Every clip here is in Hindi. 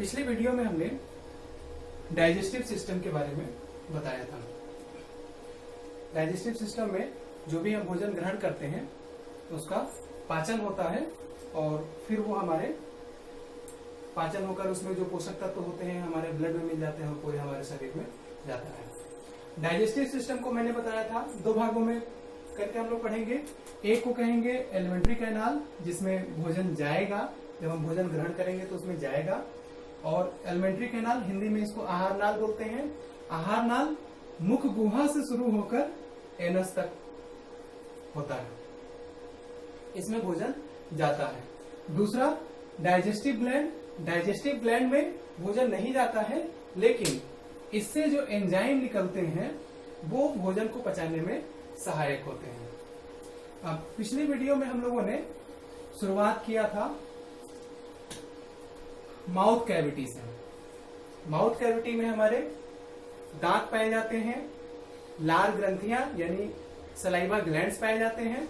पिछले वीडियो में हमने डाइजेस्टिव सिस्टम के बारे में बताया था। डाइजेस्टिव सिस्टम में जो भी हम भोजन ग्रहण करते हैं तो उसका पाचन होता है और फिर वो हमारे पाचन होकर उसमें जो पोषक तत्व होते हैं हमारे ब्लड में मिल जाते हैं और पूरे हमारे शरीर में जाता है। डाइजेस्टिव सिस्टम को मैंने बताया था दो भागों में करके हम लोग पढ़ेंगे। एक को कहेंगे एलिमेंट्री कैनाल, जिसमें भोजन जाएगा, जब हम भोजन ग्रहण करेंगे तो उसमें जाएगा। और एलिमेंट्री कैनाल हिंदी में इसको आहार नाल बोलते हैं। आहार नाल मुख गुहा से शुरू होकर एनस तक होता है, इसमें भोजन जाता है। दूसरा डाइजेस्टिव ग्लैंड। डाइजेस्टिव ग्लैंड में भोजन नहीं जाता है, लेकिन इससे जो एंजाइम निकलते हैं वो भोजन को पचाने में सहायक होते हैं। अब पिछली वीडियो में हम लोगों ने शुरुआत किया था माउथ कैविटी से। माउथ कैविटी में हमारे दांत पाए जाते हैं, लार ग्रंथियां यानी सलाइवा ग्लैंड्स पाए जाते हैं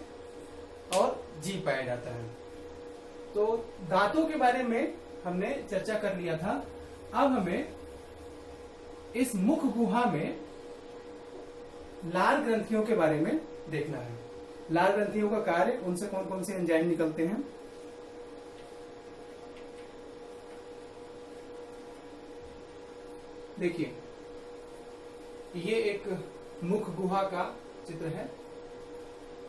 और जीभ पाया जाता है। तो दांतों के बारे में हमने चर्चा कर लिया था। अब हमें इस मुख गुहा में लार ग्रंथियों के बारे में देखना है। लार ग्रंथियों का कार्य, उनसे कौन कौन से एंजाइम निकलते हैं। देखिए, ये एक मुख गुहा का चित्र है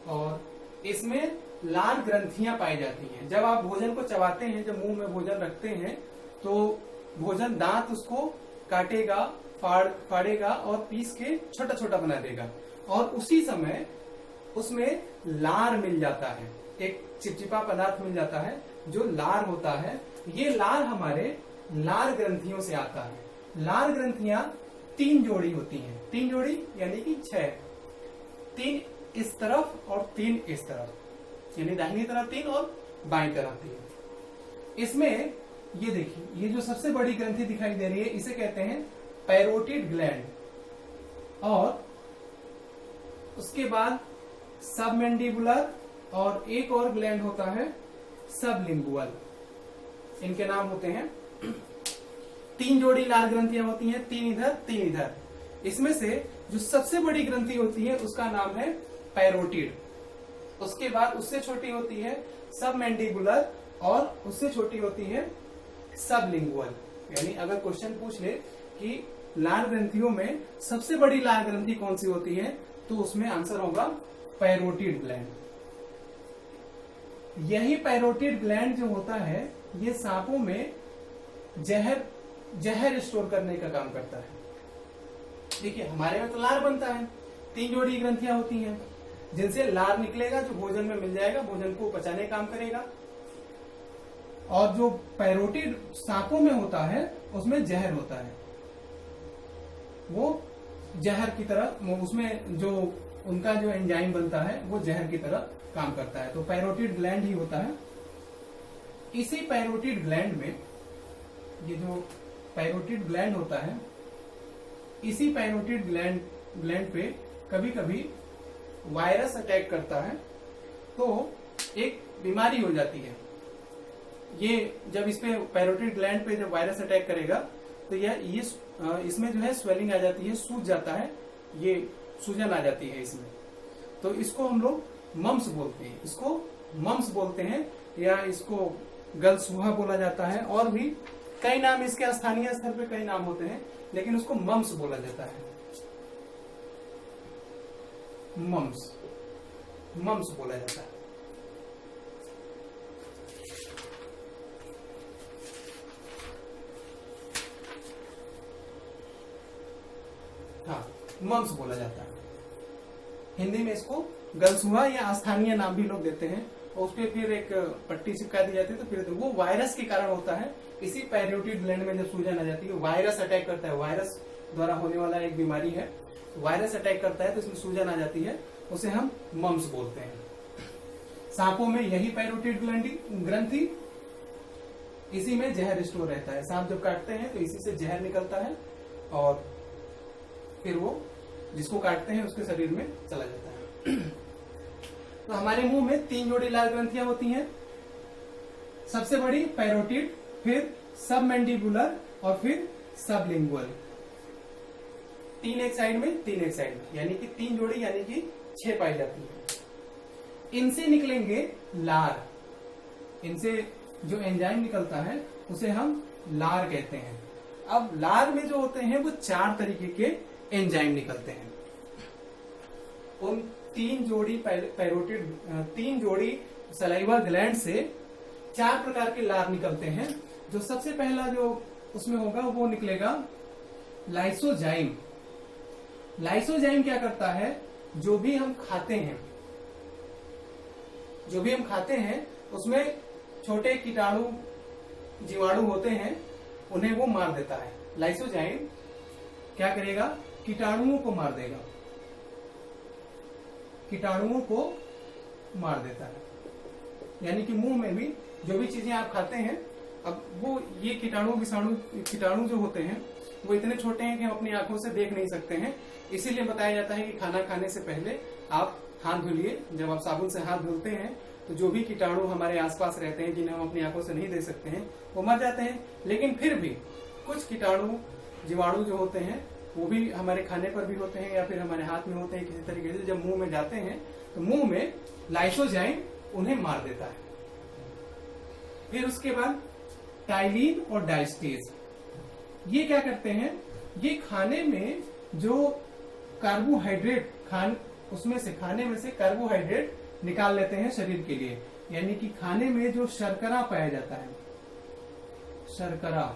और इसमें लार ग्रंथियां पाई जाती हैं। जब आप भोजन को चबाते हैं, जब मुंह में भोजन रखते हैं तो भोजन दांत उसको काटेगा, फाड़ेगा और पीस के छोटा छोटा बना देगा और उसी समय उसमें लार मिल जाता है, एक चिपचिपा पदार्थ मिल जाता है जो लार होता है। ये लार हमारे लार ग्रंथियों से आता है। लार ग्रंथियां 3 जोड़ी होती हैं। 3 जोड़ी यानी कि 6। 3 इस तरफ और 3 इस तरफ, यानी दाहिनी तरफ 3 और बाईं तरफ 3। इसमें ये देखिए, ये जो सबसे बड़ी ग्रंथि दिखाई दे रही है इसे कहते हैं पैरोटिड ग्लैंड, और उसके बाद सबमेंडिबुलर और एक और ग्लैंड होता है सबलिंगुअल। इनके नाम होते हैं। 3 जोड़ी लार ग्रंथियां होती हैं, 3 इधर 3 इधर। इसमें से जो सबसे बड़ी ग्रंथि होती है उसका नाम है पैरोटिड। उसके बाद उससे छोटी होती है सबमेंडिबुलर और उससे छोटी होती है सबलिंगुअल। यानी अगर क्वेश्चन पूछ ले कि लार ग्रंथियों में सबसे बड़ी लार ग्रंथि कौन सी होती है तो उसमें आंसर होगा पैरोटिड ग्लैंड। यही पैरोटिड ग्लैंड जो होता है ये सांपों में जहर स्टोर करने का काम करता है। देखिए, हमारे में तो लार बनता है, 3 जोड़ी ग्रंथियां होती हैं जिनसे लार निकलेगा जो भोजन में मिल जाएगा, भोजन को पचाने काम करेगा। और जो पैरोटिड सांपों में होता है उसमें जहर होता है, वो जहर की तरह, उसमें जो उनका जो एंजाइम बनता है वो जहर की तरह काम करता है। तो पैरोटिड ग्लैंड ही होता है। इसी पैरोटिड ग्लैंड में, ये जो पैरोटिड ग्लैंड होता है, इसी पैरोटिड ग्लैंड पे कभी कभी वायरस अटैक करता है तो एक बीमारी हो जाती है। ये जब इस पे पैरोटिड ग्लैंड पे जब वायरस अटैक करेगा तो ये इसमें जो है स्वेलिंग आ जाती है, सूज जाता है, ये सूजन आ जाती है इसमें। तो इसको हम लोग मम्स बोलते हैं, इसको मम्स बोलते हैं या इसको गलसुहा बोला जाता है। और भी कई नाम इसके, स्थानीय स्तर पे कई नाम होते हैं, लेकिन उसको मम्स बोला जाता है। मम्स बोला जाता है। हाँ, मम्स बोला जाता है। हिंदी में इसको गलसुहा या स्थानीय नाम भी लोग देते हैं और उस पर फिर एक पट्टी चिपका दी जाती है। तो फिर वो वायरस के कारण होता है। इसी पैरोटिड ग्लैंड में जब सूजन आ जाती है, वायरस अटैक करता है, वायरस द्वारा होने वाला एक बीमारी है, वायरस अटैक करता है तो इसमें सूजन आ जाती है, उसे हम मम्स बोलते हैं। सांपों में यही पैरोटिड ग्रंथि, इसी में जहर स्टोर रहता है। सांप जब काटते हैं तो इसी से जहर निकलता है और फिर वो जिसको काटते हैं उसके शरीर में चला जाता है। तो हमारे मुंह में 3 जोड़ी लार ग्रंथियां होती हैं। सबसे बड़ी पैरोटिड, फिर सब मैंडिबुलर और फिर सबलिंगुअल। 3 एक साइड में 3 एक साइड में, यानी कि 3 जोड़ी यानी कि 6 पाई जाती है। इनसे निकलेंगे लार, इनसे जो एंजाइम निकलता है उसे हम लार कहते हैं। अब लार में जो होते हैं वो 4 तरीके के एंजाइम निकलते हैं। उन 3 जोड़ी पैरोटिड 3 जोड़ी सलाइवा ग्लैंड से 4 प्रकार के लार निकलते हैं। जो सबसे पहला जो उसमें होगा वो निकलेगा लाइसोजाइम। लाइसोजाइम क्या करता है, जो भी हम खाते हैं उसमें छोटे कीटाणु जीवाणु होते हैं, उन्हें वो मार देता है। लाइसोजाइम क्या करेगा, कीटाणुओं को मार देगा, कीटाणुओं को मार देता है। यानी कि मुंह में भी जो भी चीजें आप खाते हैं, अब वो ये कीटाणु जो होते हैं वो इतने छोटे हैं कि हम अपनी आंखों से देख नहीं सकते हैं। इसीलिए बताया जाता है कि खाना खाने से पहले आप हाथ धुलिए। जब आप साबुन से हाथ धुलते हैं तो जो भी कीटाणु हमारे आसपास रहते हैं, जिन्हें हम अपनी आंखों से नहीं देख सकते हैं, वो मर जाते हैं। लेकिन फिर भी कुछ कीटाणु जीवाणु जो होते हैं वो भी हमारे खाने पर भी होते हैं या फिर हमारे हाथ में होते हैं किसी तरीके से। जब मुंह में जाते हैं तो मुंह में लाइसोजाइम उन्हें मार देता है। फिर उसके बाद टाइलिन और डायस्टेज, ये क्या करते हैं, ये खाने में जो कार्बोहाइड्रेट उसमें से खाने में से कार्बोहाइड्रेट निकाल लेते हैं शरीर के लिए। यानी कि खाने में जो शर्करा पाया जाता है, शर्करा,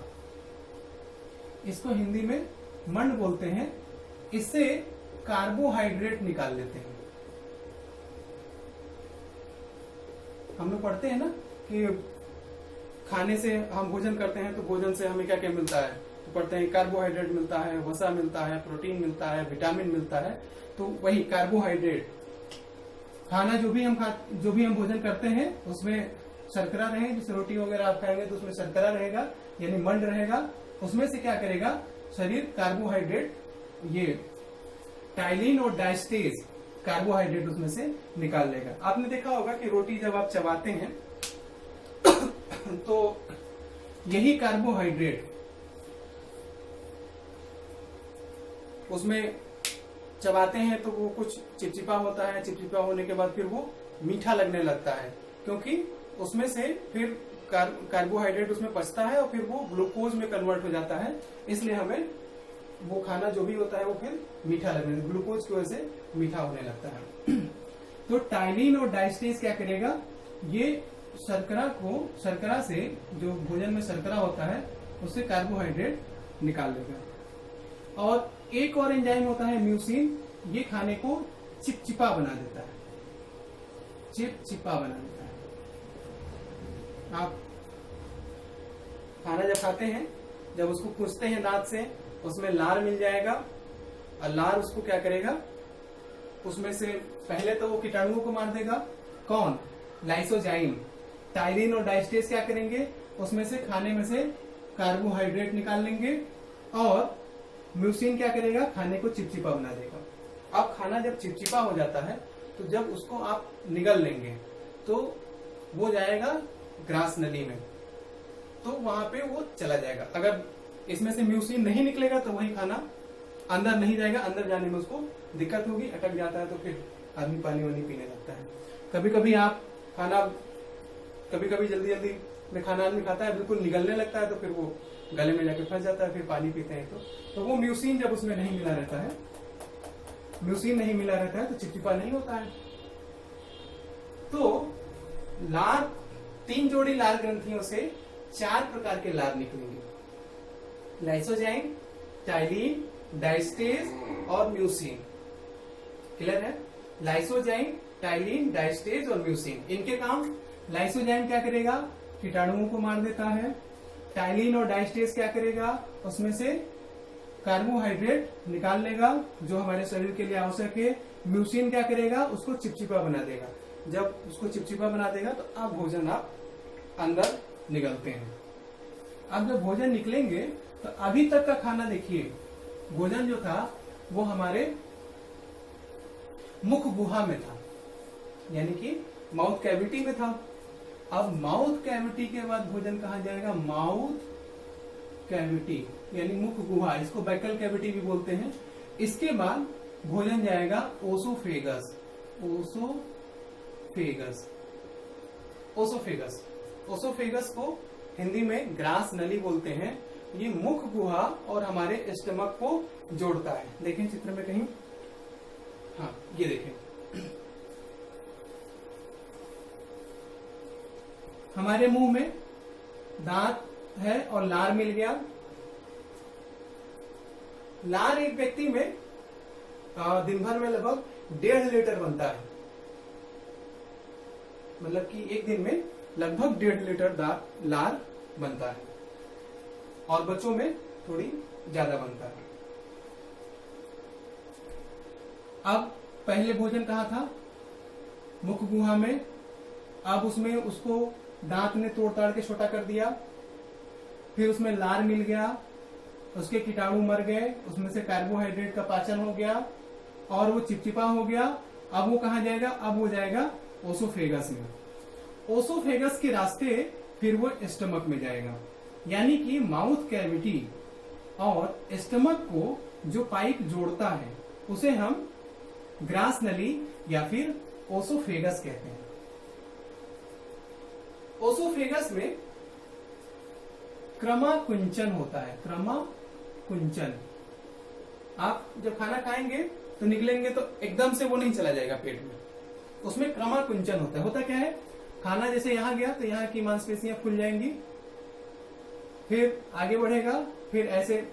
इसको हिंदी में मंड बोलते हैं, इससे कार्बोहाइड्रेट निकाल लेते हैं। हम लोग पढ़ते हैं ना कि खाने से हम भोजन करते हैं तो भोजन से हमें क्या क्या मिलता है, तो पढ़ते हैं कार्बोहाइड्रेट मिलता है, वसा मिलता है, प्रोटीन मिलता है, विटामिन मिलता है। तो वही कार्बोहाइड्रेट, खाना जो भी हम भोजन करते हैं उसमें शर्करा रहे, जैसे रोटी वगैरह आप खाएंगे तो उसमें शर्करा रहेगा यानी मंड रहेगा। उसमें से क्या करेगा शरीर, कार्बोहाइड्रेट, ये टाइलिन और डायस्टेज कार्बोहाइड्रेट उसमें से निकाल लेगा। आपने देखा होगा कि रोटी जब आप चबाते हैं तो यही कार्बोहाइड्रेट उसमें चबाते हैं तो वो कुछ चिपचिपा होता है, चिपचिपा होने के बाद फिर वो मीठा लगने लगता है, क्योंकि उसमें से फिर कार्बोहाइड्रेट उसमें पचता है और फिर वो ग्लूकोज में कन्वर्ट हो जाता है। इसलिए हमें वो खाना जो भी होता है वो फिर मीठा लगने, ग्लूकोज की वजह से मीठा होने लगता है। तो टाइलिन और डायस्टेज क्या करेगा, ये शर्करा से, जो भोजन में शर्करा होता है उससे कार्बोहाइड्रेट निकाल लेगा। और एक और एंजाइम होता है म्यूसिन, ये खाने को चिपचिपा बना देता है, चिपचिपा बना देता है। आप खाना जब खाते हैं, जब उसको कुचते हैं दांत से, उसमें लार मिल जाएगा और लार उसको क्या करेगा, उसमें से पहले तो वो कीटाणुओं को मार देगा। कौन, लाइसोजाइम। टाइलिन और डायस्टेज क्या करेंगे, उसमें से खाने में से कार्बोहाइड्रेट निकाल लेंगे और म्यूसिन क्या करेगा, खाने को चिपचिपा बना देगा। अब खाना जब चिपचिपा हो जाता है तो जब उसको आप निगल लेंगे तो वो जाएगा ग्रास नली में, तो वहां पे वो चला जाएगा। अगर इसमें से म्यूसिन नहीं निकलेगा तो वही खाना अंदर नहीं जाएगा, अंदर जाने में उसको दिक्कत होगी, अटक जाता है, तो फिर आदमी पानी वानी पीने लगता है। कभी कभी आप खाना, कभी कभी जल्दी जल्दी में खाना आदमी खाता है, बिल्कुल निगलने लगता है तो फिर वो गले में जाके फंस जाता है, फिर पानी पीते हैं तो वो म्यूसिन जब उसमें नहीं मिला रहता है, म्यूसिन नहीं मिला रहता है तो चिपचिपा नहीं होता है। तो लार, 3 जोड़ी लार ग्रंथियों से 4 प्रकार के लार निकलेंगे, लाइसोजाइम, टाइलिन, डायस्टेज और म्यूसिन। क्लियर है? लाइसोजाइम, टाइलिन, डायस्टेज और म्यूसिन, इनके काम, लाइसोजाइम क्या करेगा, कीटाणुओं को मार देता है। टाइलिन और डायस्टेज क्या करेगा, उसमें से कार्बोहाइड्रेट निकाल लेगा जो हमारे शरीर के लिए आवश्यक है। म्यूसिन क्या करेगा, उसको चिपचिपा बना देगा। जब उसको चिपचिपा बना देगा तो अब भोजन आप अंदर निकलते हैं। अब जब भोजन निकलेंगे तो अभी तक का खाना देखिए, भोजन जो था वो हमारे मुख गुहा में था, यानी कि माउथ कैविटी में था। अब माउथ कैविटी के बाद भोजन कहाँ जाएगा, माउथ कैविटी यानी मुख गुहा, इसको बैकल कैविटी भी बोलते हैं। इसके बाद भोजन जाएगा ओसोफेगस। ओसोफेगस ओसोफेगस ओसोफेगस को हिंदी में ग्रास नली बोलते हैं। ये मुख गुहा और हमारे स्टमक को जोड़ता है। देखें चित्र में कहीं, हाँ ये देखें, हमारे मुंह में दांत है और लार मिल गया। लार एक व्यक्ति में दिन भर में लगभग 1.5 लीटर बनता है, मतलब कि एक दिन में लगभग 1.5 लीटर लार बनता है, और बच्चों में थोड़ी ज्यादा बनता है। अब पहले भोजन कहाँ था? मुख गुहा में। अब उसमें उसको दांत ने तोड़ ताड़ के छोटा कर दिया, फिर उसमें लार मिल गया, उसके कीटाणु मर गए, उसमें से कार्बोहाइड्रेट का पाचन हो गया और वो चिपचिपा हो गया। अब वो कहाँ जाएगा? अब वो जाएगा ओसोफेगस में। ओसोफेगस के रास्ते फिर वो स्टमक में जाएगा। यानी कि माउथ कैविटी और स्टमक को जो पाइप जोड़ता है उसे हम ग्रास नली या फिर ओसोफेगस कहते हैं। ओसोफेगस में क्रमाकुंचन होता है। क्रमाकुंचन, आप जब खाना खाएंगे तो निकलेंगे तो एकदम से वो नहीं चला जाएगा पेट में, उसमें क्रमाकुंचन होता है। होता क्या है? खाना जैसे यहां गया तो यहाँ की मांसपेशियां फूल जाएंगी, फिर आगे बढ़ेगा, फिर ऐसे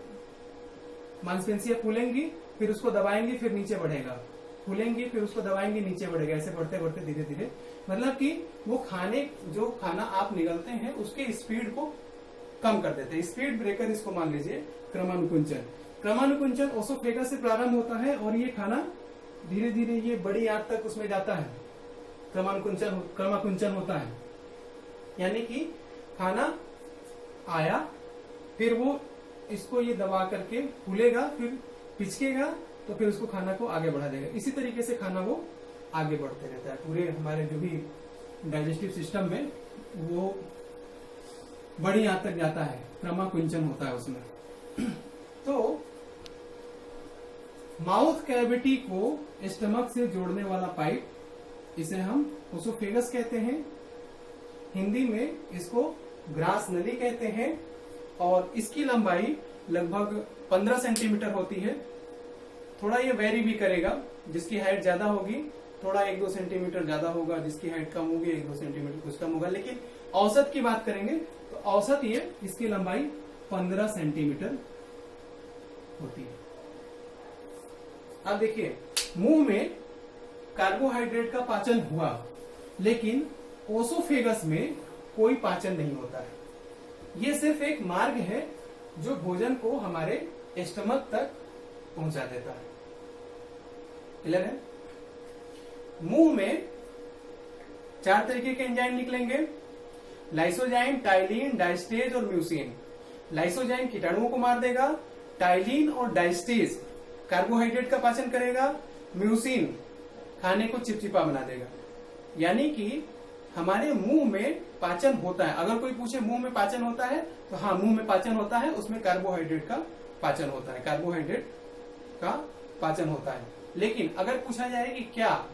मांसपेशियां फूलेंगी, फिर उसको दबाएंगे, फिर नीचे बढ़ेगा, फूलेंगी, फिर उसको दबाएंगे, नीचे बढ़ेगा, ऐसे बढ़ते बढ़ते धीरे धीरे, मतलब कि वो जो खाना आप निगलते हैं उसके स्पीड को कम कर देते हैं। स्पीड ब्रेकर इसको मान लीजिए क्रमानुकुंचन। क्रमानुकुंचन ओसोफेगस से प्रारंभ होता है और ये खाना धीरे धीरे ये बड़ी आंत तक उसमें जाता है। क्रमाकुंचन होता है, यानी कि खाना आया, फिर वो इसको ये दबा करके फूलेगा, फिर पिचकेगा, तो फिर उसको खाना को आगे बढ़ा देगा। इसी तरीके से खाना वो आगे बढ़ते रहता है। पूरे हमारे जो भी डाइजेस्टिव सिस्टम में वो बड़ी आंत तक जाता है, क्रमाकुंचन होता है उसमें। तो माउथ कैविटी को स्टमक से जोड़ने वाला पाइप, इसे हम ओसोफेगस कहते हैं। हिंदी में इसको ग्रास नली कहते हैं और इसकी लंबाई लगभग 15 सेंटीमीटर होती है। थोड़ा ये वेरी भी करेगा, जिसकी हाइट ज्यादा होगी थोड़ा 1-2 सेंटीमीटर ज्यादा होगा, जिसकी हाइट कम होगी 1-2 सेंटीमीटर कुछ कम होगा, लेकिन औसत की बात करेंगे तो औसत ये इसकी लंबाई 15 सेंटीमीटर होती है। अब देखिए, मुंह में कार्बोहाइड्रेट का पाचन हुआ, लेकिन ओसोफेगस में कोई पाचन नहीं होता है। ये सिर्फ एक मार्ग है जो भोजन को हमारे स्टमक तक पहुंचा देता है। क्लियर है? मुंह में 4 तरीके के एंजाइम निकलेंगे, लाइसोजाइम, टाइलिन, डायस्टेज और म्यूसिन। लाइसोजाइम कीटाणुओं को मार देगा, टाइलिन और डायस्टेज कार्बोहाइड्रेट का पाचन करेगा, म्यूसिन खाने को चिपचिपा बना देगा। यानी कि हमारे मुंह में पाचन होता है। अगर कोई पूछे मुंह में पाचन होता है तो हाँ, मुंह में पाचन होता है, उसमें कार्बोहाइड्रेट का पाचन होता है, कार्बोहाइड्रेट का पाचन होता है। लेकिन अगर पूछा जाए कि क्या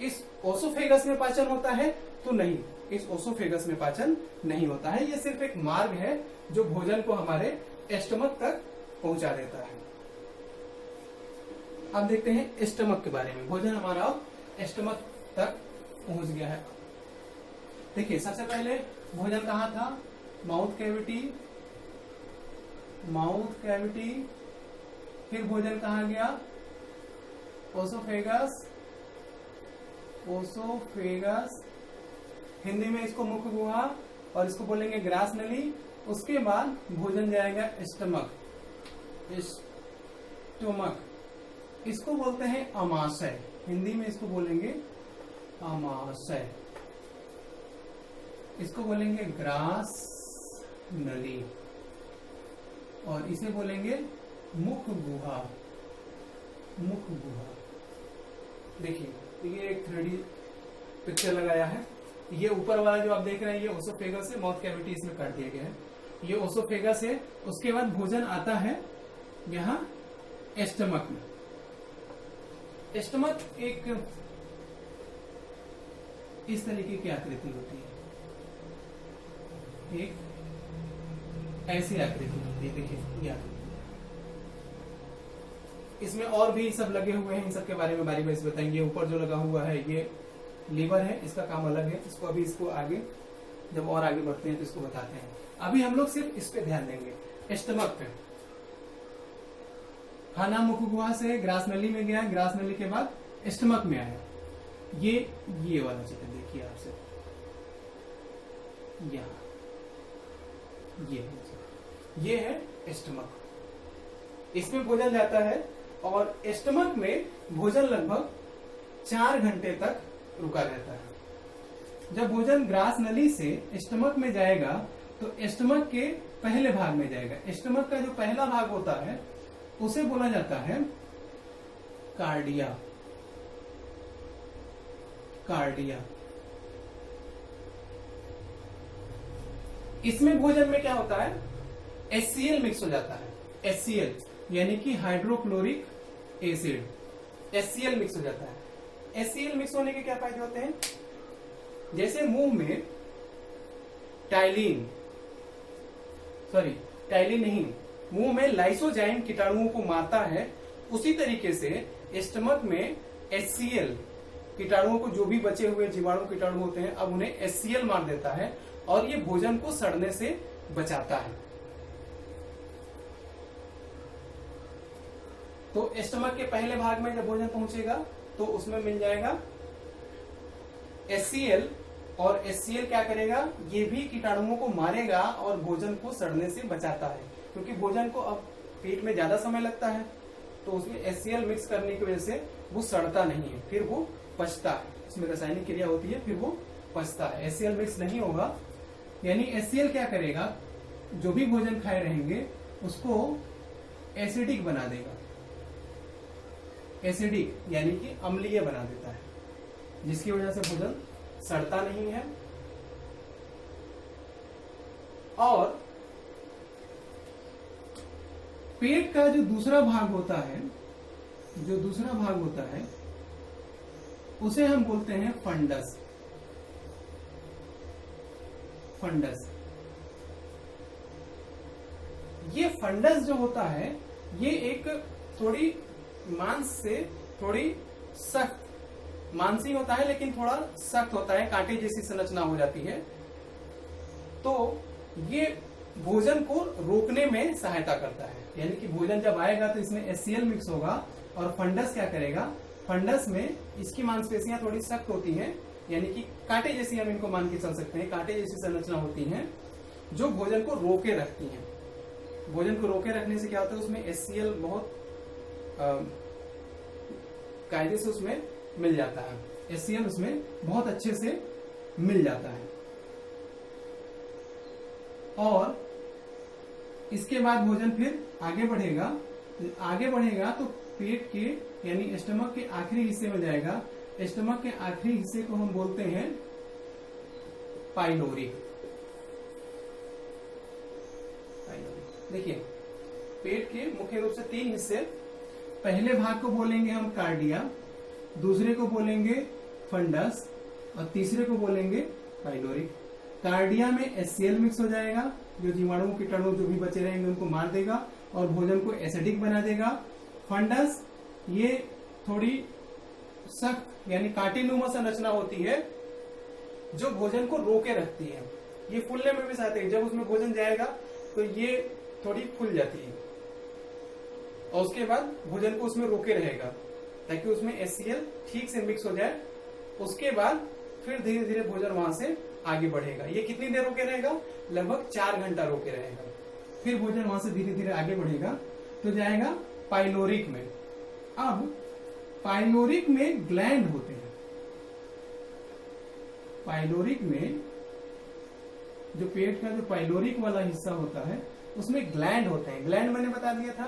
इस ओसोफेगस में पाचन होता है, तो नहीं, इस ओसोफेगस में पाचन नहीं होता है। यह सिर्फ एक मार्ग है जो भोजन को हमारे स्टमक तक पहुंचा देता है। अब देखते हैं स्टमक के बारे में। भोजन हमारा स्टमक तक पहुंच गया है। देखिए, सबसे पहले भोजन कहाँ था? Mouth cavity. फिर भोजन कहाँ गया? ओसोफेगस। हिंदी में इसको मुख गुहा और इसको बोलेंगे ग्रास नली। उसके बाद भोजन जाएगा स्टमक। इसको बोलते हैं अमाशय। हिंदी में इसको बोलेंगे अमाशय, इसको बोलेंगे ग्रास नली और इसे बोलेंगे मुख गुहा। देखिए, ये एक 3D पिक्चर लगाया है। ये ऊपर वाला जो आप देख रहे हैं, ये ओसोफेगस से माउथ कैविटी इसमें काट दिया गया है। ये ओसोफेगस है। उसके बाद भोजन आता है यहाँ एस्टमक में। एस्टमक एक इस तरीके की आकृति होती है, एक ऐसी आकृति होती है, देखिए ये आकृति। इसमें और भी सब लगे हुए हैं, इन सब के बारे में बारी बारी से बताएंगे। ऊपर जो लगा हुआ है ये लीवर है, इसका काम अलग है, इसको आगे जब और आगे बढ़ते हैं तो इसको बताते हैं। अभी हम लोग सिर्फ इस पे ध्यान देंगे, एस्टमक पे। खाना मुख गुहा से ग्रास नली में गया, ग्रास नली के बाद एस्टमक में आया। ये वाला चित्र देखिए आपसे, यहाँ ये है एस्टमक। इसमें भोजन जाता है और एस्टमक में भोजन लगभग 4 घंटे तक रुका रहता है। जब भोजन ग्रास नली से एस्टमक में जाएगा तो एस्टमक के पहले भाग में जाएगा। एस्टमक का जो पहला भाग होता है उसे बोला जाता है कार्डिया। कार्डिया। इसमें भोजन में क्या होता है, HCl मिक्स हो जाता है। HCl यानी कि हाइड्रोक्लोरिक एसिड, HCl मिक्स हो जाता है। HCl मिक्स होने के क्या फायदे होते हैं, जैसे मुंह में टाइलिन नहीं, मुंह में लाइसोजाइम कीटाणुओं को मारता है, उसी तरीके से स्टमक में HCl कीटाणुओं को, जो भी बचे हुए जीवाणु कीटाणु होते हैं, अब उन्हें HCl मार देता है और ये भोजन को सड़ने से बचाता है। तो स्टमक के पहले भाग में जब भोजन पहुंचेगा तो उसमें मिल जाएगा HCl, और HCl क्या करेगा, ये भी कीटाणुओं को मारेगा और भोजन को सड़ने से बचाता है। क्योंकि भोजन को अब पेट में ज्यादा समय लगता है तो उसमें HCl मिक्स करने की वजह से वो सड़ता नहीं है, फिर वो पचता है। इसमें रासायनिक क्रिया होती है, फिर वो पचता है। HCl मिक्स नहीं होगा, यानी HCl क्या करेगा, जो भी भोजन खाए रहेंगे उसको एसिडिक बना देगा। एसिडिक यानी कि अम्लीय बना देता है, जिसकी वजह से भोजन सड़ता नहीं है। और पेट का जो दूसरा भाग होता है, उसे हम बोलते हैं फंडस। ये फंडस जो होता है ये एक थोड़ी मांस से थोड़ी सख्त, मांसी होता है लेकिन थोड़ा सख्त होता है, कांटे जैसी संरचना हो जाती है। तो ये भोजन को रोकने में सहायता करता है, यानी कि भोजन जब आएगा तो इसमें HCl मिक्स होगा और फंडस क्या करेगा, फंडस में इसकी मांसपेशियां थोड़ी सख्त होती हैं, यानी कि कांटे जैसी, हम इनको मान के चल सकते हैं, कांटे जैसी संरचना होती हैं जो भोजन को रोके रखती हैं। भोजन को रोके रखने से क्या होता है, उसमें HCl बहुत कायदे से उसमें मिल जाता है। HCl उसमें बहुत अच्छे से मिल जाता है। और इसके बाद भोजन फिर आगे बढ़ेगा तो पेट के यानी स्टमक के आखिरी हिस्से में जाएगा। स्टमक के आखिरी हिस्से को हम बोलते हैं पाइलोरिक। देखिए, पेट के मुख्य रूप से 3 हिस्से, पहले भाग को बोलेंगे हम कार्डिया, दूसरे को बोलेंगे फंडस और तीसरे को बोलेंगे पाइलोरिक। कार्डिया में HCl मिक्स हो जाएगा, जो जीवाणु कीटाणु जो भी बचे रहेंगे उनको मार देगा और भोजन को एसिडिक बना देगा। फंडस ये थोड़ी सख्त यानी कांटेनुमा संरचना होती है जो भोजन को रोके रखती है। ये फूलने में भी सहायता है, जब उसमें भोजन जाएगा तो ये थोड़ी फूल जाती है और उसके बाद भोजन को उसमें रोके रहेगा ताकि उसमें HCl ठीक से मिक्स हो जाए। उसके बाद फिर धीरे धीरे भोजन वहां से आगे बढ़ेगा। ये कितनी देर रोके रहेगा, लगभग 4 घंटा रोके रहेगा। फिर भोजन वहां से धीरे धीरे आगे बढ़ेगा तो जाएगा पाइलोरिक में। अब पाइलोरिक में ग्लैंड होते हैं। पाइलोरिक में जो पेट का जो पाइलोरिक वाला हिस्सा होता है उसमें ग्लैंड होते हैं। ग्लैंड मैंने बता दिया था,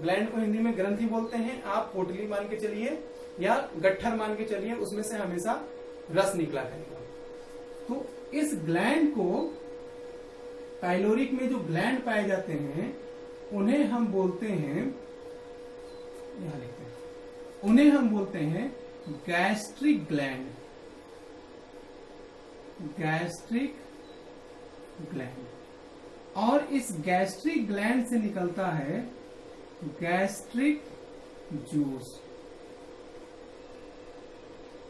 ग्लैंड को हिंदी में ग्रंथि बोलते हैं। आप पोटली मान के चलिए या गट्ठर मान के चलिए, उसमें से हमेशा रस निकला करेगा। तो इस ग्लैंड को पाइलोरिक में जो ग्लैंड पाए जाते हैं उन्हें हम बोलते हैं, यहां लिखते हैं, उन्हें हम बोलते हैं गैस्ट्रिक ग्लैंड। Gastric gland. और इस गैस्ट्रिक ग्लैंड से निकलता है गैस्ट्रिक जूस।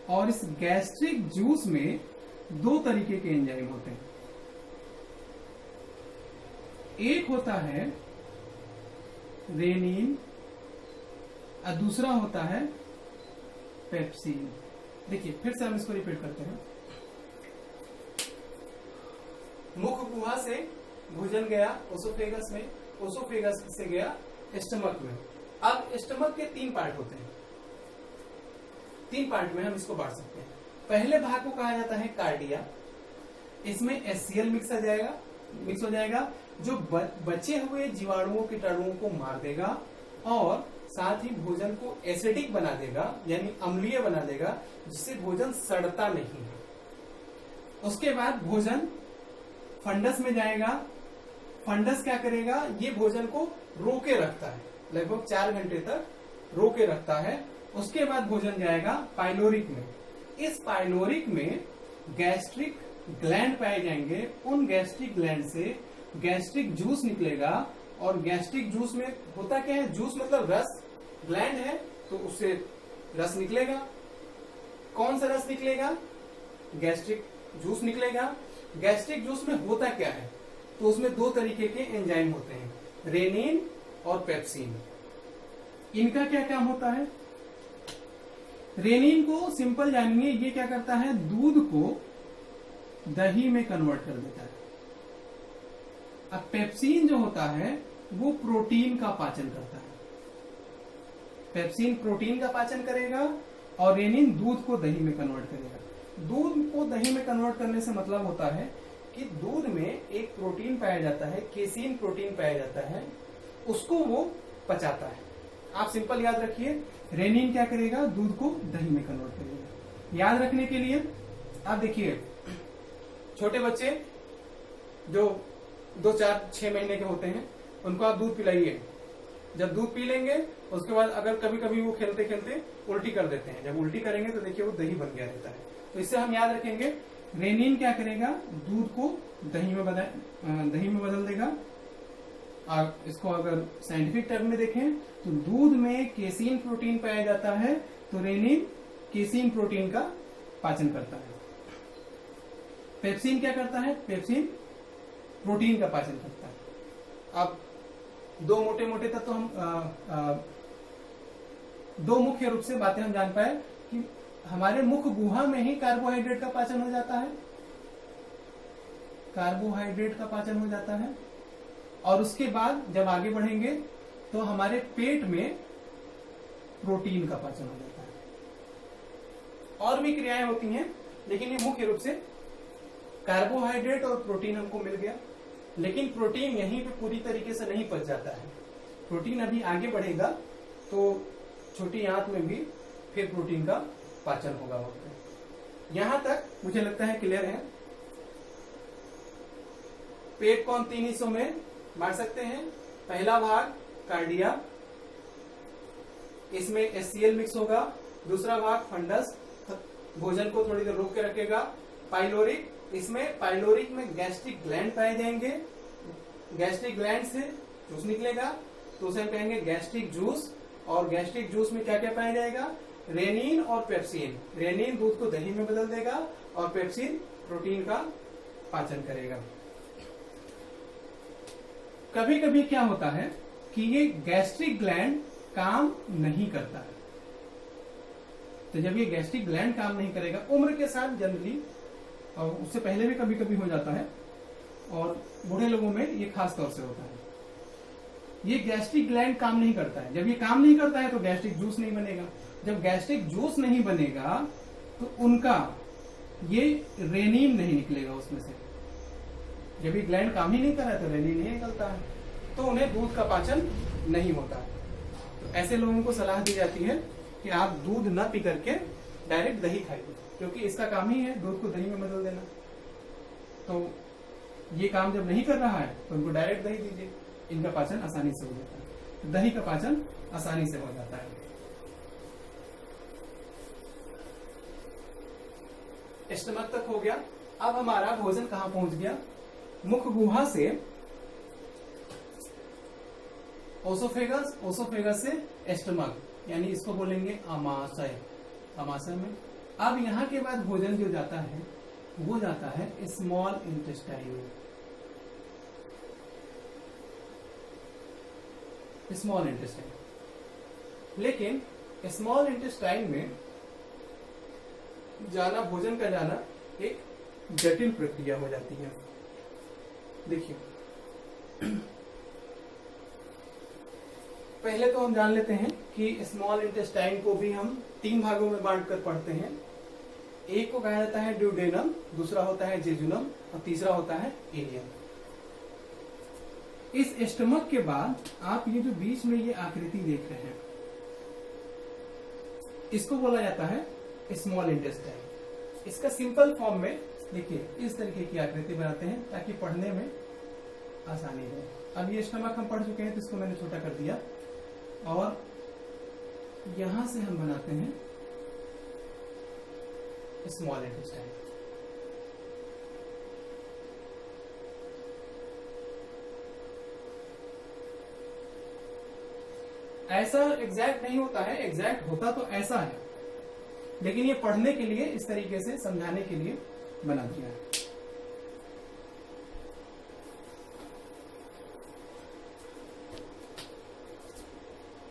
और इस गैस्ट्रिक जूस में दो तरीके के एंजाइम होते हैं। एक होता है रेनिन और दूसरा होता है पेप्सिन। देखिए फिर से हम इसको रिपीट करते हैं। मुख गुहा से भोजन गया ओसोफेगस में, ओसोफेगस से गया स्टमक में। अब स्टमक के 3 पार्ट होते हैं, 3 पार्ट में हम इसको बांट सकते हैं। पहले भाग को कहा जाता है कार्डिया। इसमें HCl मिक्स हो जाएगा जो बचे हुए जीवाणुओं कीटाणुओं को मार देगा और साथ ही भोजन को एसिडिक बना देगा, यानी अम्लीय बना देगा, जिससे भोजन सड़ता नहीं है। उसके बाद भोजन फंडस में जाएगा। फंडस क्या करेगा, ये भोजन को रोके रखता है, लगभग 4 घंटे तक रोके रखता है। उसके बाद भोजन जाएगा पाइलोरिक में। इस पाइलोरिक में गैस्ट्रिक ग्लैंड पाए जाएंगे। उन गैस्ट्रिक ग्लैंड से गैस्ट्रिक जूस निकलेगा। और गैस्ट्रिक जूस में होता क्या है, जूस मतलब रस, ग्लैंड है तो उससे रस निकलेगा। कौन सा रस निकलेगा, गैस्ट्रिक जूस निकलेगा। गैस्ट्रिक जूस में होता क्या है, तो उसमें 2 तरीके के एंजाइम होते हैं, रेनिन और पेप्सिन। इनका क्या काम होता है, रेनिन को सिंपल जानिए, ये क्या करता है, दूध को दही में कन्वर्ट कर देता है। अब पेप्सिन जो होता है वो प्रोटीन का पाचन करता है। पेप्सिन प्रोटीन का पाचन करेगा और रेनिन दूध को दही में कन्वर्ट करेगा। दूध को दही में कन्वर्ट करने से मतलब होता है कि दूध में एक प्रोटीन पाया जाता है, केसीन प्रोटीन पाया जाता है, उसको वो पचाता है। आप सिंपल याद रखिए, रेनिन क्या करेगा, दूध को दही में कन्वर्ट करेगा। याद रखने के लिए आप देखिए, छोटे बच्चे जो 2, 4, 6 महीने के होते हैं, उनको आप दूध पिलाइए। जब दूध पी लेंगे उसके बाद अगर कभी कभी वो खेलते खेलते उल्टी कर देते हैं, जब उल्टी करेंगे तो देखिए वो दही बन गया रहता है। तो इससे हम याद रखेंगे, रेनिन क्या करेगा, दूध को दही में बदल देगा। आप इसको अगर साइंटिफिक टर्म में देखें तो दूध में केसीन प्रोटीन पाया जाता है, तो रेनिन केसीन प्रोटीन का पाचन करता है। पेप्सिन क्या करता है, पेप्सिन प्रोटीन का पाचन करता है। अब 2 मोटे तत्व तो हम 2 मुख्य रूप से बातें हम जान पाए कि हमारे मुख गुहा में ही कार्बोहाइड्रेट का पाचन हो जाता है, कार्बोहाइड्रेट का पाचन हो जाता है। और उसके बाद जब आगे बढ़ेंगे तो हमारे पेट में प्रोटीन का पाचन हो जाता है। और भी क्रियाएं होती हैं, लेकिन ये मुख्य रूप से कार्बोहाइड्रेट और प्रोटीन हमको मिल गया। लेकिन प्रोटीन यहीं पे पूरी तरीके से नहीं पच जाता है, प्रोटीन अभी आगे बढ़ेगा तो छोटी आंत में भी फिर प्रोटीन का पाचन होगा। यहां तक मुझे लगता है क्लियर है। पेट को हम 3 हिस्सों में बांट सकते हैं। पहला भाग कार्डिया, इसमें HCl मिक्स होगा। दूसरा भाग फंडस, भोजन को थोड़ी देर रोक के रखेगा। पाइलोरिक, इसमें पाइलोरिक में गैस्ट्रिक ग्लैंड पाए जाएंगे। गैस्ट्रिक ग्लैंड से जूस निकलेगा तो उसे हम कहेंगे गैस्ट्रिक जूस। और गैस्ट्रिक जूस में क्या क्या पाया जाएगा, रेनिन और पेप्सिन। रेनिन दूध को दही में बदल देगा और पेप्सिन प्रोटीन का पाचन करेगा। कभी कभी क्या होता है कि ये गैस्ट्रिक ग्लैंड काम नहीं करता है। तो जब ये गैस्ट्रिक ग्लैंड काम नहीं करेगा, उम्र के साथ जनरली, और उससे पहले भी कभी कभी हो जाता है, और बूढ़े लोगों में ये खास तौर से होता है, ये गैस्ट्रिक ग्लैंड काम नहीं करता है। जब ये काम नहीं करता है तो गैस्ट्रिक जूस नहीं बनेगा। जब गैस्ट्रिक जूस नहीं बनेगा तो उनका ये रेनिन नहीं निकलेगा उसमें से। जब ये ग्लैंड काम ही नहीं कर रहा है तो रेनिन नहीं निकलता है, तो उन्हें दूध का पाचन नहीं होता। तो ऐसे लोगों को सलाह दी जाती है कि आप दूध न पी करके डायरेक्ट दही खाइए, क्योंकि इसका काम ही है दूध को दही में बदल देना। तो ये काम जब नहीं कर रहा है तो इनको डायरेक्ट दही दीजिए, इनका पाचन आसानी से हो जाता है, दही का पाचन आसानी से हो जाता है। स्टमक तक हो गया। अब हमारा भोजन कहां पहुंच गया? मुख गुहा से ओसोफेगस, ओसोफेगस से स्टमक, यानी इसको बोलेंगे आमाशय, आमाशय में। अब यहां के बाद भोजन जो जाता है वो जाता है स्मॉल इंटेस्टाइन, स्मॉल इंटेस्टाइन। लेकिन स्मॉल इंटेस्टाइन में जाना, भोजन का जाना एक जटिल प्रक्रिया हो जाती है। देखिए, पहले तो हम जान लेते हैं कि स्मॉल इंटेस्टाइन को भी हम 3 भागों में बांटकर पढ़ते हैं। एक को कहा जाता है ड्यूडेनम, दूसरा होता है जेजुनम और तीसरा होता है इलियम। इस स्टमक के बाद आप ये जो बीच में ये आकृति देख रहे हैं, इसको बोला जाता है स्मॉल इंटेस्टाइन। इसका सिंपल फॉर्म में देखिए इस तरीके की आकृति बनाते हैं ताकि पढ़ने में आसानी हो। अब ये स्टमक हम पढ़ चुके हैं तो इसको मैंने छोटा कर दिया, और यहां से हम बनाते हैं स्मॉल इंटेस्टाइन। ऐसा एग्जैक्ट नहीं होता है, एग्जैक्ट होता तो ऐसा है, लेकिन ये पढ़ने के लिए, इस तरीके से समझाने के लिए बना दिया है।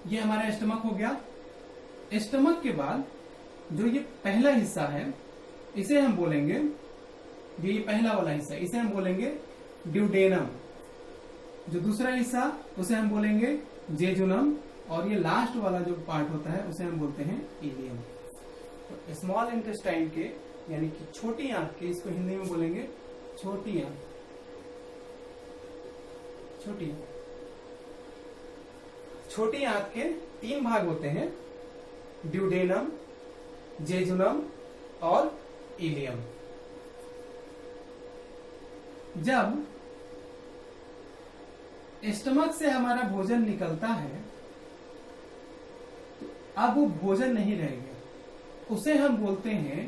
ये हमारा स्टमक हो गया। स्टमक के बाद जो ये पहला हिस्सा है इसे हम बोलेंगे, ये पहला वाला हिस्सा इसे हम बोलेंगे ड्यूडेनम। जो दूसरा हिस्सा उसे हम बोलेंगे जेजुनम, और ये लास्ट वाला जो पार्ट होता है उसे हम बोलते हैं इलियम। तो स्मॉल इंटेस्टाइन के यानी कि छोटी आंत के, इसको हिंदी में बोलेंगे छोटी आंत, छोटी आंत। छोटी आंत के 3 भाग होते हैं, ड्यूडेनम, जेजुनम और इलियम। जब स्टमक से हमारा भोजन निकलता है तो अब वो भोजन नहीं रह गया, उसे हम बोलते हैं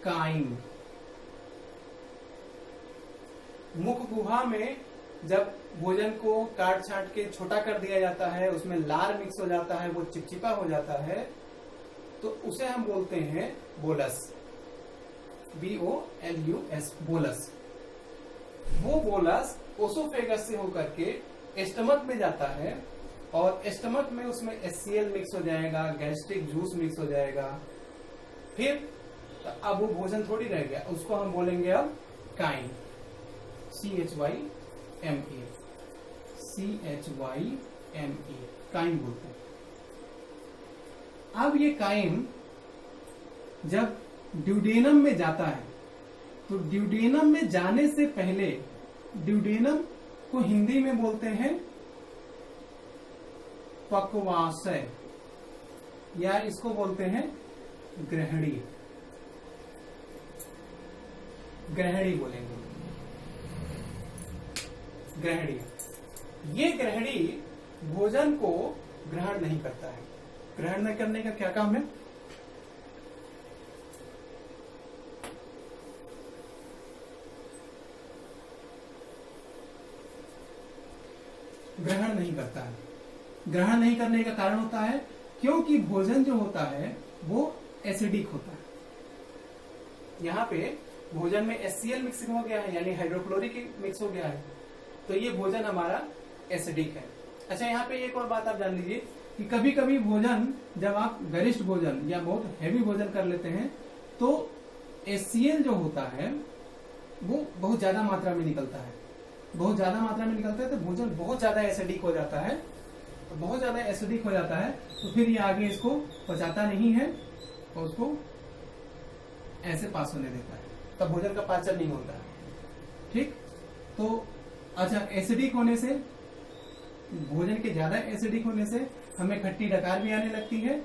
काइम। मुख गुहा में जब भोजन को काट छाट के छोटा कर दिया जाता है, उसमें लार मिक्स हो जाता है, वो चिपचिपा हो जाता है, तो उसे हम बोलते हैं बोलस, BOLUS, बोलस। वो बोलस ओसोफेगस से होकर के स्टमक में जाता है, और स्टमक में उसमें HCl मिक्स हो जाएगा, गैस्ट्रिक जूस मिक्स हो जाएगा, फिर अब वो भोजन थोड़ी रह गया, उसको हम बोलेंगे अब काइम, CHYME, काइम बोलते हैं। अब ये काइम जब ड्यूडेनम में जाता है तो ड्यूडेनम में जाने से पहले, ड्यूडेनम को हिंदी में बोलते हैं पक्वाशय, या इसको बोलते हैं ग्रहणी, ग्रहणी बोलेंगे, ग्रहणी। ये ग्रहणी भोजन को ग्रहण नहीं करता है। ग्रहण न करने का क्या काम है? ग्रहण नहीं करता है। ग्रहण नहीं करने का कारण होता है क्योंकि भोजन जो होता है वो एसिडिक होता है। यहाँ पे भोजन में HCl मिक्सिंग हो गया है, यानी हाइड्रोक्लोरिक मिक्स हो गया है, तो ये भोजन हमारा एसिडिक है। अच्छा, यहाँ पे एक और बात आप जान लीजिए कि कभी कभी भोजन, जब आप गरिष्ठ भोजन या बहुत हैवी भोजन कर लेते हैं तो HCl जो होता है वो बहुत ज्यादा मात्रा में निकलता है, बहुत ज्यादा मात्रा में निकलता है, तो भोजन बहुत ज्यादा एसिडिक हो जाता है। तो बहुत ज्यादा एसिडिक हो जाता है तो फिर ये आगे इसको पचाता नहीं है और उसको ऐसे पास होने देता है, तब भोजन का पाचन नहीं होता है। ठीक, तो अच्छा, एसिडिक होने से, भोजन के ज्यादा एसिडिक होने से हमें खट्टी डकार भी आने लगती है,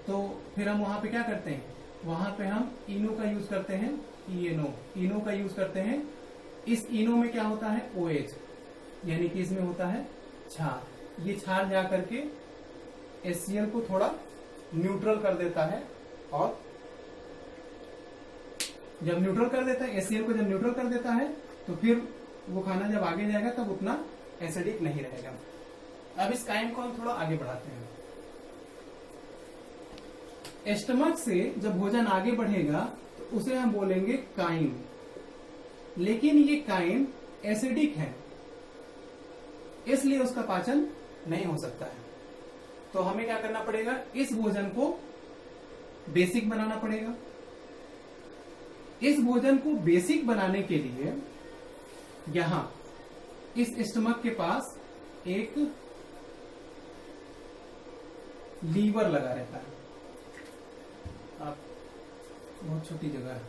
तो फिर हम वहां पे क्या करते हैं, वहां पे हम इनो का यूज करते हैं, इनो का यूज करते हैं इस इनो में क्या होता है, OH, यानी कि इसमें होता है क्षार। ये क्षार जा करके HCl को थोड़ा न्यूट्रल कर देता है, और जब न्यूट्रल कर देता है, HCl को जब न्यूट्रल कर देता है, तो फिर वो खाना जब आगे जाएगा तब उतना एसिडिक नहीं रहेगा। अब इस काइम को हम थोड़ा आगे बढ़ाते हैं। स्टमक से जब भोजन आगे बढ़ेगा तो उसे हम बोलेंगे काइम, लेकिन ये काइम एसिडिक है, इसलिए उसका पाचन नहीं हो सकता है। तो हमें क्या करना पड़ेगा, इस भोजन को बेसिक बनाना पड़ेगा। इस भोजन को बेसिक बनाने के लिए यहां इस स्टमक के पास एक लीवर लगा रहता है। आप बहुत छोटी जगह है,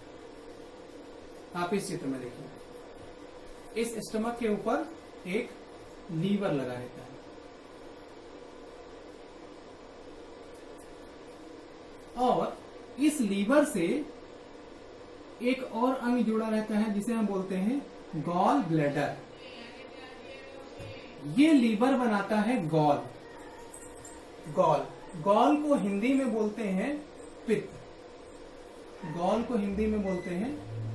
आप इस चित्र में देखिए, इस स्टमक के ऊपर एक लीवर लगा रहता है, और इस लीवर से एक और अंग जुड़ा रहता है जिसे हम बोलते हैं गॉल ब्लैडर। ये लीवर बनाता है गॉल। गॉल को हिंदी में बोलते हैं पित्त। गॉल को हिंदी में बोलते हैं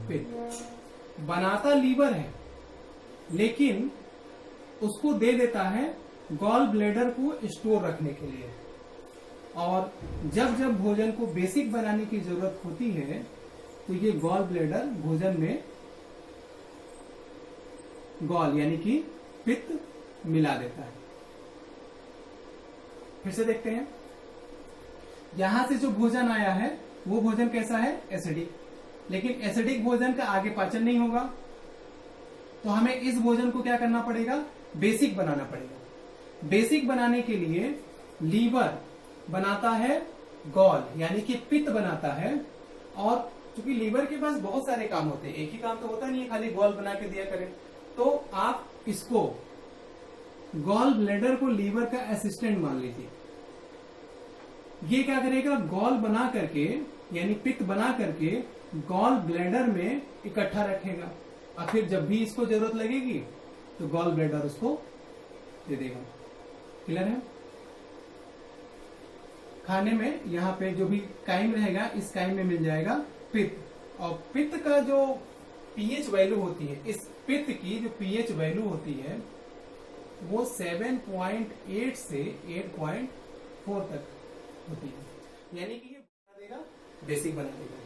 पित्त। बनाता लीवर है, लेकिन उसको दे देता है गॉल ब्लैडर को स्टोर रखने के लिए। और जब जब भोजन को बेसिक बनाने की जरूरत होती है तो ये गॉल ब्लैडर भोजन में गॉल यानी कि पित्त मिला देता है। फिर से देखते हैं, यहां से जो भोजन आया है वो भोजन कैसा है, एसिडिक। लेकिन एसिडिक भोजन का आगे पाचन नहीं होगा, तो हमें इस भोजन को क्या करना पड़ेगा, बेसिक बनाना पड़ेगा। बेसिक बनाने के लिए लीवर बनाता है गॉल यानी कि पित्त बनाता है, और क्योंकि लीवर के पास बहुत सारे काम होते हैं, एक ही काम तो होता नहीं है खाली गॉल बना के दिया करें, तो आप इसको गॉल ब्लैडर को लीवर का असिस्टेंट मान लीजिए। ये क्या करेगा, गॉल बना करके यानी पित्त बना करके गॉल ब्लैडर में इकट्ठा रखेगा, और फिर जब भी इसको जरूरत लगेगी तो गॉल ब्लैडर उसको दे देगा। क्लियर है? खाने में यहाँ पे जो भी काइम रहेगा, इस काइम में मिल जाएगा पित्त, और पित्त का जो पीएच वैल्यू होती है, इस पित्त की जो पीएच वैल्यू होती है वो 7.8 से 8.4 तक होती है, यानी कि ये बना देगा, बेसिक बना देगा।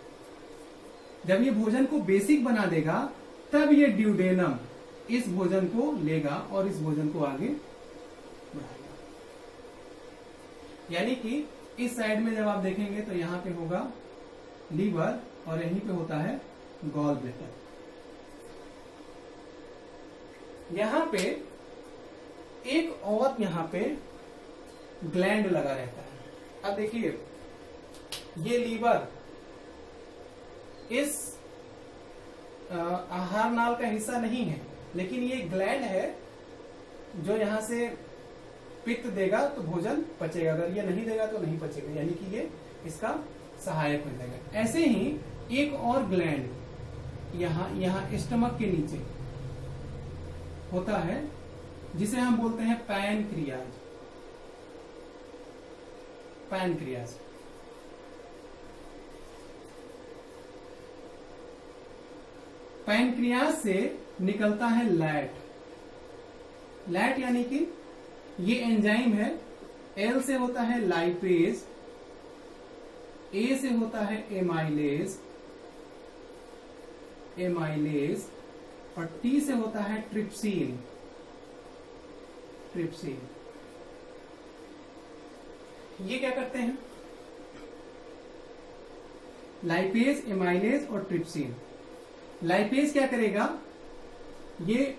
जब ये भोजन को बेसिक बना देगा तब ये ड्यूडेनम इस भोजन को लेगा और इस भोजन को आगे बढ़ाएगा। यानी कि इस साइड में जब आप देखेंगे तो यहाँ पे होगा लीवर और यहीं पे होता है गॉल ब्लैडर। यहाँ पे एक और यहाँ पे ग्लैंड लगा रहता है। अब देखिए, ये लीवर इस आहार नाल का हिस्सा नहीं है, लेकिन ये ग्लैंड है जो यहां से पित्त देगा तो भोजन पचेगा, अगर ये नहीं देगा तो नहीं पचेगा, यानी कि ये इसका सहायक हो जाएगा। ऐसे ही एक और ग्लैंड यहाँ स्टमक के नीचे होता है जिसे हम बोलते हैं पैनक्रियाज। पैनक्रियाज पैनक्रियाज से निकलता है लैट। लैट यानी कि ये एंजाइम है। एल से होता है लाइपेज, ए से होता है एमाइलेज, और टी से होता है ट्रिप्सिन। ये क्या करते हैं, लाइपेज, एमाइलेज और ट्रिप्सिन। लाइपेज क्या करेगा, ये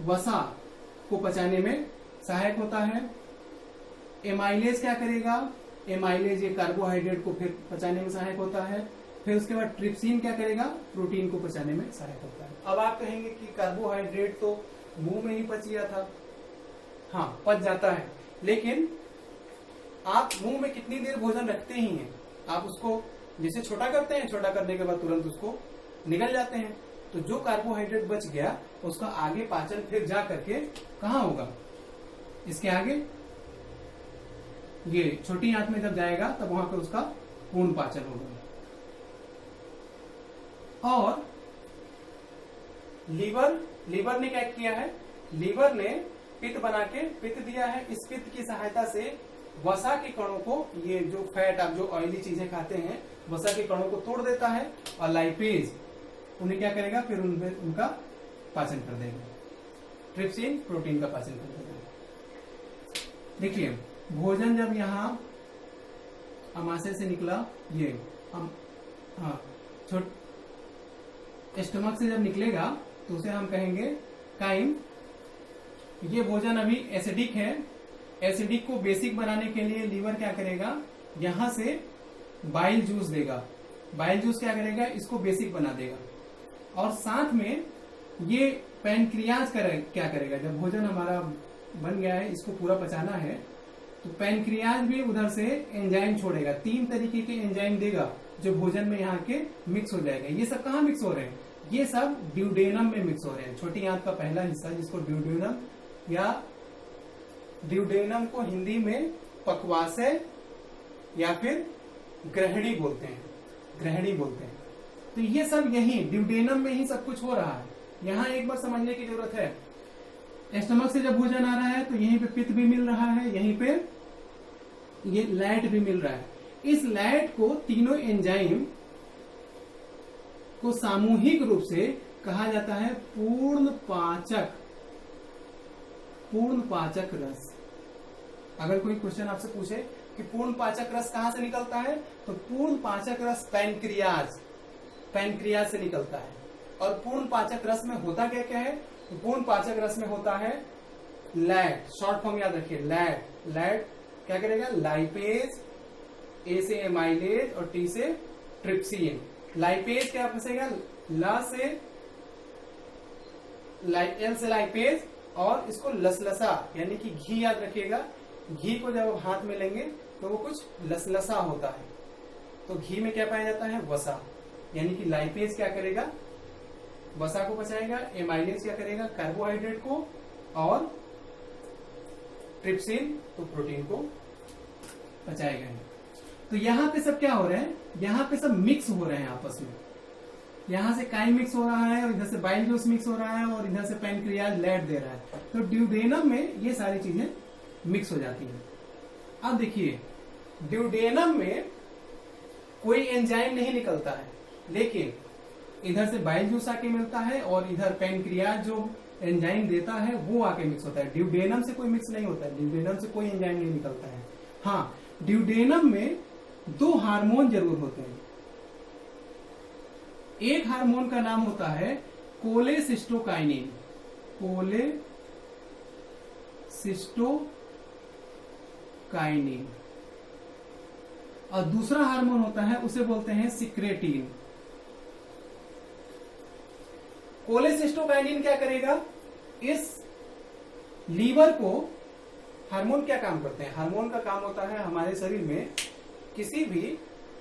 वसा को पचाने में सहायक होता है। एमाइलेज क्या करेगा, एमाइलेज ये कार्बोहाइड्रेट को फिर पचाने में सहायक होता है। फिर उसके बाद ट्रिप्सिन क्या करेगा, प्रोटीन को पचाने में सहायक होता है। अब आप कहेंगे कि कार्बोहाइड्रेट तो मुंह में ही पच गया था। हाँ, पच जाता है, लेकिन आप मुंह में कितनी देर भोजन रखते ही हैं। आप उसको जैसे छोटा करते हैं, छोटा करने के बाद तुरंत उसको निगल जाते हैं, तो जो कार्बोहाइड्रेट बच गया उसका आगे पाचन फिर जा करके कहाँ होगा, इसके आगे ये छोटी आंत में जब जाएगा तब वहां पे उसका पूर्ण पाचन होगा। और लीवर ने क्या किया है, लीवर ने पित्त बना के पित्त दिया है। इस पित्त की सहायता से वसा के कणों को, ये जो फैट आप जो ऑयली चीजें खाते हैं, वसा के कणों को तोड़ देता है और लाइपेज उन्हें क्या करेगा, फिर उनका पाचन कर देगा। ट्रिप्सिन प्रोटीन का पाचन कर देगा। देखिए भोजन जब यहाँ अमाशय से निकला, ये स्टमक से जब निकलेगा तो उसे हम कहेंगे काइम। ये भोजन अभी एसिडिक है, एसिडिक को बेसिक बनाने के लिए लीवर क्या करेगा, यहां से बाइल जूस देगा। बाइल जूस क्या करेगा, इसको बेसिक बना देगा। और साथ में ये पैनक्रियाज क्या करेगा, जब भोजन हमारा बन गया है, इसको पूरा पचाना है, तो पैनक्रियाज भी उधर से एंजाइम छोड़ेगा। 3 तरीके के एंजाइम देगा जो भोजन में यहाँ के मिक्स हो जाएगा। ये सब कहाँ मिक्स हो रहे हैं, ये सब ड्यूडेनम में मिक्स हो रहे हैं। छोटी आंत का पहला हिस्सा जिसको ड्यूडेनम या ड्यूडेनम को हिंदी में पक्वाशय या फिर ग्रहणी बोलते हैं, ग्रहणी बोलते हैं। तो ये सब यही ड्यूडेनम में ही सब कुछ हो रहा है। यहाँ एक बार समझने की जरूरत है, स्टमक से जब भोजन आ रहा है तो यहीं पे पित्त भी मिल रहा है, यहीं पे ये लैट भी मिल रहा है। इस लैट को तीनों एंजाइम को सामूहिक रूप से कहा जाता है पूर्ण पाचक रस। अगर कोई क्वेश्चन आपसे पूछे कि पूर्ण पाचक रस कहां से निकलता है, तो पूर्ण पाचक रस पैनक्रियाज से निकलता है। और पूर्ण पाचक रस में होता क्या क्या है, तो पूर्ण पाचक रस में होता है लैट, शॉर्ट फॉर्म याद रखिए लैट क्या करेगा, लाइपेज, ए से एमाइलेज और टी से ट्रिप्सिन। लाइपेज क्या फंसेगा, एल से लाइपेज, और इसको लसलसा यानी कि घी याद रखिएगा। घी को जब आप हाथ में लेंगे तो वो कुछ लसलसा होता है, तो घी में क्या पाया जाता है, वसा। यानी कि लाइपेज क्या करेगा, वसा को पचाएगा, एमाइलेज क्या करेगा, कार्बोहाइड्रेट को, और ट्रिप्सिन तो प्रोटीन को पचाएगा। तो यहाँ पे सब क्या हो रहे हैं, यहाँ पे सब मिक्स हो रहे हैं आपस में। यहाँ से काइम मिक्स हो रहा है, और इधर से बाइल जूस मिक्स हो रहा है, और इधर से पैनक्रियाज लैट दे रहा है। तो ड्यूडेनम में ये सारी चीजें मिक्स हो जाती हैं। अब देखिए ड्यूडेनम में कोई एंजाइम नहीं निकलता है, लेकिन इधर से बाइल जूस आके मिलता है, और इधर पैनक्रियाज जो एंजाइम देता है वो आके मिक्स होता है। ड्यूडेनम से कोई मिक्स नहीं होता है, ड्यूडेनम से कोई एंजाइम नहीं निकलता है। हाँ, ड्यूडेनम में 2 हार्मोन जरूर होते हैं। एक हार्मोन का नाम होता है कोलेसिस्टोकाइनिन, और दूसरा हार्मोन होता है, उसे बोलते हैं सिक्रेटिन। कोलेसिस्टोकाइनिन क्या करेगा, इस लीवर को, हार्मोन क्या काम करते हैं, हार्मोन का काम होता है हमारे शरीर में किसी भी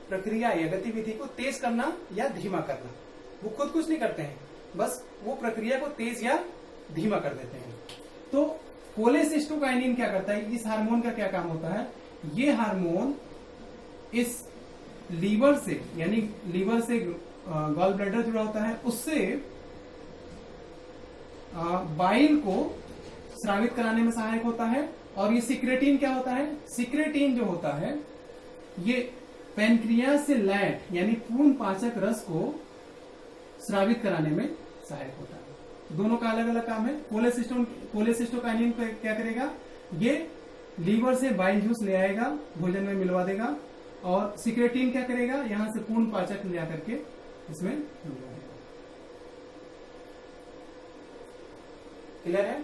प्रक्रिया या गतिविधि को तेज करना या धीमा करना। वो खुद कुछ नहीं करते हैं, बस वो प्रक्रिया को तेज या धीमा कर देते हैं। तो कोलेसिस्टोकाइनिन क्या करता है, इस हार्मोन का क्या काम होता है, ये हार्मोन इस लीवर से, यानी लीवर से गॉल ब्लैडर जुड़ा होता है, उससे बाइल को स्रावित कराने में सहायक होता है। और ये सिक्रेटिन क्या होता है, सिक्रेटिन जो होता है ये पैनक्रियाज से लैट यानी पूर्ण पाचक रस को स्रावित कराने में सहायक होता है। दोनों का अलग अलग काम है। कोलेसिस्टोकाइनिन क्या करेगा, ये लीवर से बाइल जूस ले आएगा, भोजन में मिलवा देगा, और सिक्रेटिन क्या करेगा, यहां से पूर्ण पाचक ले आकर के इसमें मिलवा देगा। क्लियर है।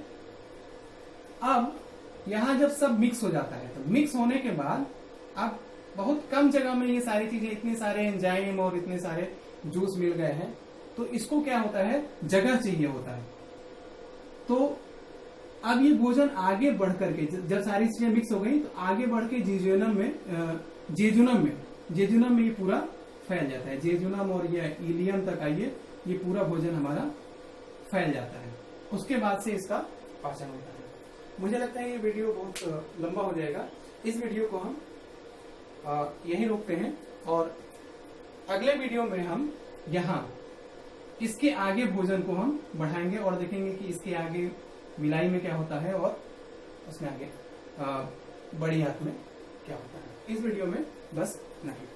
अब यहां जब सब मिक्स हो जाता है, तो मिक्स होने के बाद अब बहुत कम जगह में ये सारी चीजें, इतने सारे एंजाइम और इतने सारे जूस मिल गए हैं, तो इसको क्या होता है, जगह चाहिए होता है। तो अब ये भोजन आगे बढ़ करके, जब सारी चीजें मिक्स हो गई, तो आगे बढ़ के जेजुनम में ये पूरा फैल जाता है। जेजुनम और ये इलियम तक आइए ये पूरा भोजन हमारा फैल जाता है, उसके बाद से इसका पाचन होता है। मुझे लगता है ये वीडियो बहुत लंबा हो जाएगा, इस वीडियो को हम यही रोकते हैं और अगले वीडियो में हम यहाँ इसके आगे भोजन को हम बढ़ाएंगे और देखेंगे कि इसके आगे मिलाई में क्या होता है और उसमें आगे बड़ी आंत में क्या होता है। इस वीडियो में बस नहीं।